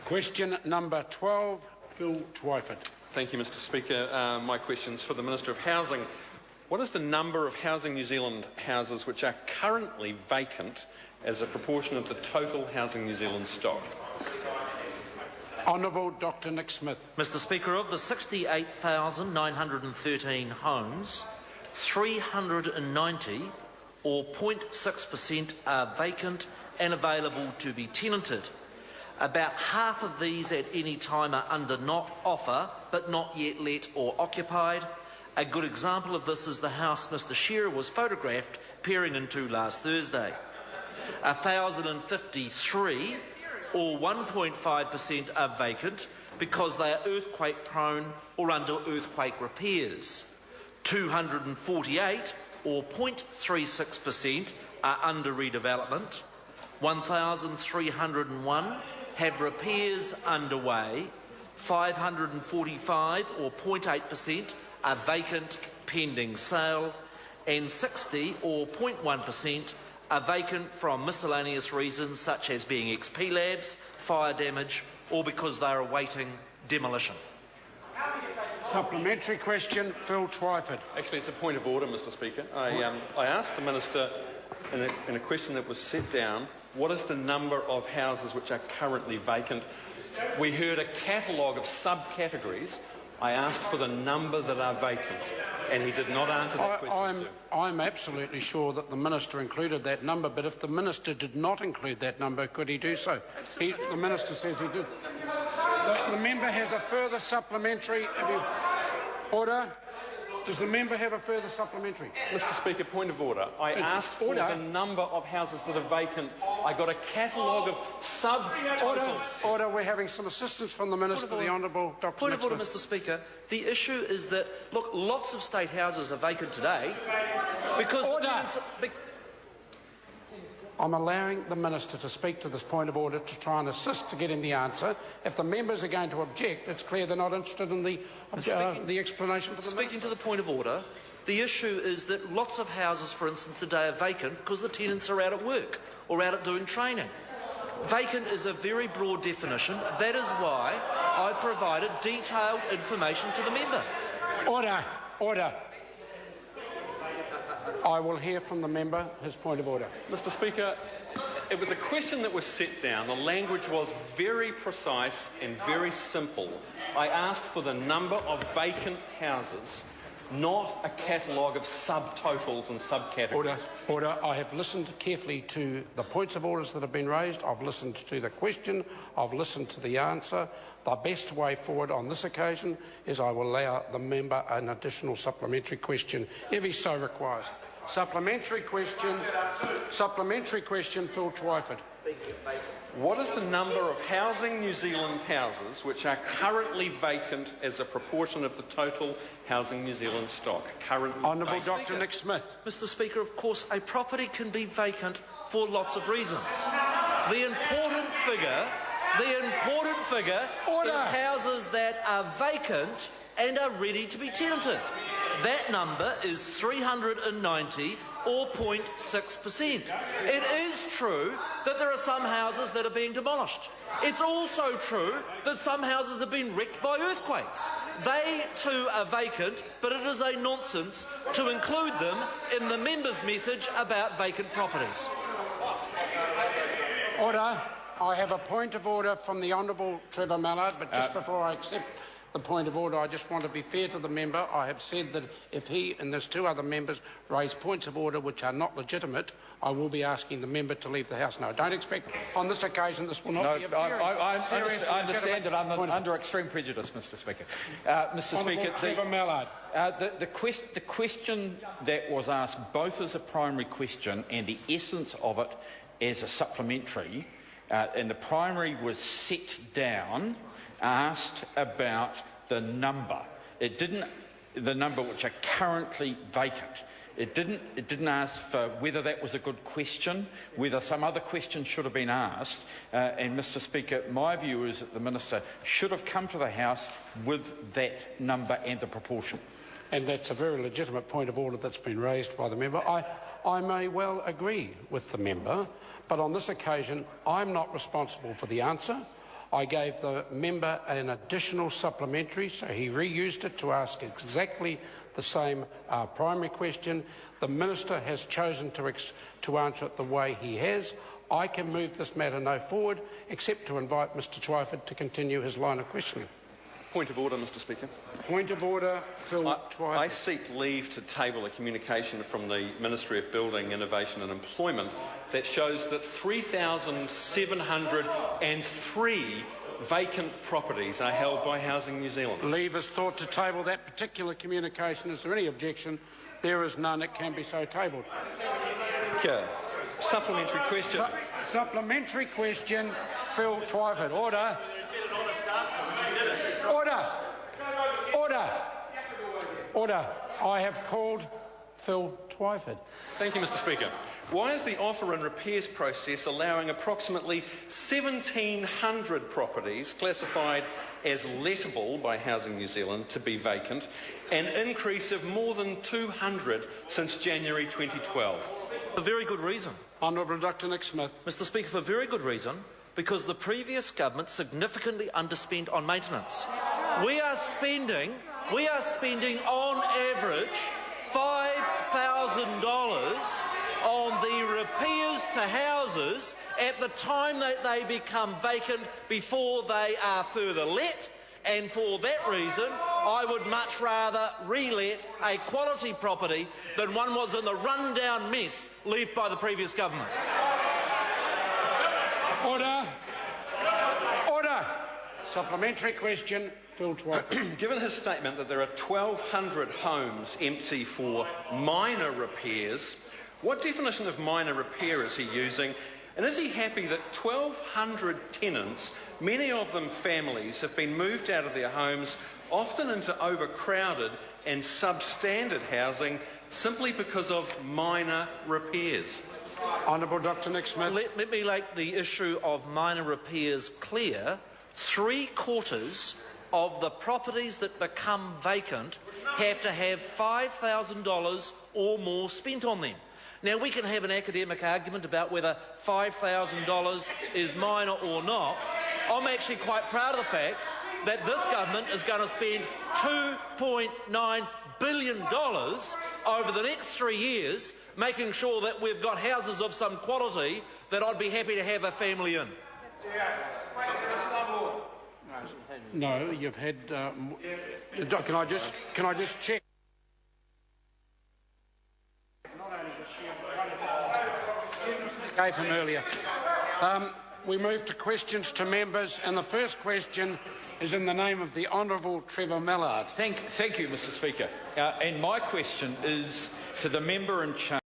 Question number 12, Phil Twyford. Thank you, Mr Speaker. My question is for the Minister of Housing. What is the number of Housing New Zealand houses which are currently vacant as a proportion of the total Housing New Zealand stock? Honourable Dr Nick Smith. Mr Speaker, of the 68,913 homes, 390 or 0.6% are vacant and available to be tenanted. About half of these at any time are under offer but not yet let or occupied. A good example of this is the house Mr Shearer was photographed peering into last Thursday. 1,053 or 1.5% are vacant because they are earthquake prone or under earthquake repairs. 248 or 0.36% are under redevelopment. 1,301 have repairs underway. 545 or 0.8% are vacant pending sale, and 60 or 0.1% are vacant from miscellaneous reasons such as being XP labs, fire damage, or because they are awaiting demolition. Supplementary question, Phil Twyford. Actually, it's a point of order, Mr Speaker. I asked the Minister in a question that was set down, what is the number of houses which are currently vacant? We heard a catalogue of subcategories. I asked for the number that are vacant, and he did not answer that question, sir. I'm absolutely sure that the Minister included that number, but if the Minister did not include that number, could he do so? The Minister says he did. The member has a further supplementary. Order. Does the member have a further supplementary? Mr Speaker, point of order. I asked for the number of houses that are vacant. I got a catalogue of sub-totals. Order. We're having some assistance from the Minister, the Honourable Dr. Point of order, Mr Speaker. The issue is that, look, lots of state houses are vacant today because the tenants... I'm allowing the Minister to speak to this point of order to try and assist to get him the answer. If the members are going to object, it's clear they're not interested in the explanation for the Speaking to the point of order, the issue is that lots of houses, for instance, today are vacant because the tenants are out at work or out at doing training. Vacant is a very broad definition. That is why I provided detailed information to the member. Order. Order. I will hear from the member his point of order. Mr Speaker, it was a question that was set down. The language was very precise and very simple. I asked for the number of vacant houses, not a catalogue of subtotals and subcategories. Order. I have listened carefully to the points of orders that have been raised. I've listened to the question. I've listened to the answer. The best way forward on this occasion is I will allow the member an additional supplementary question if he so requires. Supplementary question, Phil Twyford. What is the number of Housing New Zealand houses which are currently vacant as a proportion of the total Housing New Zealand stock? Honourable Dr Nick Smith. Mr Speaker, of course, a property can be vacant for lots of reasons. The important figure is houses that are vacant and are ready to be tenanted. That number is 390 or 0.6%. It is true that there are some houses that are being demolished. It's also true that some houses have been wrecked by earthquakes. They too are vacant, but it is a nonsense to include them in the member's message about vacant properties. Order. I have a point of order from the Honourable Trevor Mallard, but just before I accept the point of order, I just want to be fair to the member. I have said that if he and there's two other members raise points of order which are not legitimate, I will be asking the member to leave the House. No, don't expect on this occasion this will not be a very I understand that I'm under extreme prejudice, Mr Speaker. Mr Speaker, Trevor Mallard. The question that was asked both as a primary question and the essence of it as a supplementary, and the primary was set down, asked about the number. It didn't the number which are currently vacant. It didn't ask for whether that was a good question, whether some other question should have been asked. And Mr Speaker, my view is that the Minister should have come to the House with that number and the proportion. And that's a very legitimate point of order that's been raised by the member. I may well agree with the member, but on this occasion I'm not responsible for the answer. I gave the member an additional supplementary, so he reused it to ask exactly the same primary question. The Minister has chosen to answer it the way he has. I can move this matter no forward, except to invite Mr Twyford to continue his line of questioning. Point of order, Mr Speaker. Point of order, Phil Twyford. I seek leave to table a communication from the Ministry of Building, Innovation and Employment that shows that 3,703 vacant properties are held by Housing New Zealand. Leave is thought to table that particular communication. Is there any objection? There is none. It can be so tabled. Okay. Supplementary question. Supplementary question, Phil Twyford. Order. Order. Order. Order. I have called Phil Twyford. Thank you, Mr Speaker. Why is the offer and repairs process allowing approximately 1,700 properties classified as lettable by Housing New Zealand to be vacant, an increase of more than 200 since January 2012? For very good reason. Honourable Dr Nick Smith. Mr Speaker, for very good reason, because the previous government significantly underspent on maintenance. We are spending on average $5,000 on the repairs to houses at the time that they become vacant before they are further let, and for that reason I would much rather re-let a quality property than one was in the run-down mess left by the previous government. Order. Order. Supplementary question, Phil Twyford. Given his statement that there are 1,200 homes empty for minor repairs, what definition of minor repair is he using? And is he happy that 1,200 tenants, many of them families, have been moved out of their homes, often into overcrowded and substandard housing, simply because of minor repairs? Honourable Dr Nick Smith. Let me make the issue of minor repairs clear. 3/4 of the properties that become vacant have to have $5,000 or more spent on them. Now, we can have an academic argument about whether $5,000 is minor or not. I'm actually quite proud of the fact that this government is going to spend $2.9 billion over the next 3 years making sure that we've got houses of some quality that I'd be happy to have a family in. No, you've had... Can I just check? Gave him earlier. We move to questions to members, and the first question is in the name of the Honourable Trevor Mallard. Thank you, Mr Speaker. And my question is to the member in charge.